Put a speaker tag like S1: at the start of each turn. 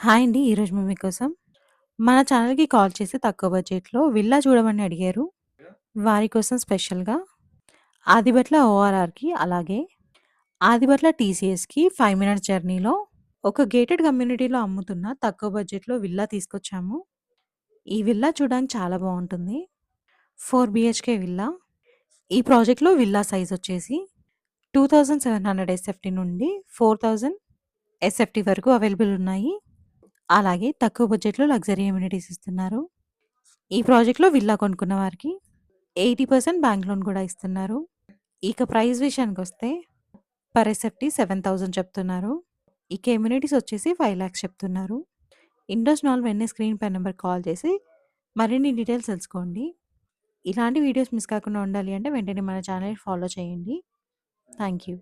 S1: Hi అండి. ఈరోజు మేము మీకోసం మన ఛానల్‌కి కాల్ చేసి తక్కువ బడ్జెట్‌లో విల్లా చూడమని అడిగారు. వారి కోసం స్పెషల్‌గా ఆదిబట్ల ఓఆర్ఆర్‌కి అలాగే ఆదిబట్ల టీసీఎస్‌కి 5 మినిట్స్ జర్నీలో ఒక గేటెడ్ కమ్యూనిటీలో అమ్ముతున్న తక్కువ బడ్జెట్‌లో విల్లా తీసుకొచ్చాము. ఈ విల్లా చూడడానికి చాలా బావుంటుంది. 4 బీహెచ్‌కే విల్లా. ఈ ప్రాజెక్ట్‌లో విల్లా సైజ్ వచ్చేసి 2700 ఎస్ఎఫ్టీ నుండి 4000 ఎస్ఎఫ్టీ వరకు అవైలబుల్ ఉన్నాయి. అలాగే తక్కువ బడ్జెట్‌లో లగ్జరీ అమ్యూనిటీస్ ఇస్తున్నారు. ఈ ప్రాజెక్ట్‌లో విల్లా కొనుక్కున్న వారికి 80% బ్యాంక్ లోన్ కూడా ఇస్తున్నారు. ఇక ప్రైస్ విషయానికొస్తే పర్ ఎస్ఎఫ్‌టీ 7,000 చెప్తున్నారు. ఇక ఎమ్యూనిటీస్ వచ్చేసి 5,00,000 చెప్తున్నారు. ఇంట్రెస్ట్ ఉన్న వాళ్ళు వెంటనే స్క్రీన్ పై నంబర్‌కి కాల్ చేసి మరిన్ని డీటెయిల్స్ తెలుసుకోండి. ఇలాంటి వీడియోస్ మిస్ కాకుండా ఉండాలి అంటే వెంటనే మన ఛానల్‌ని ఫాలో చేయండి. Thank you.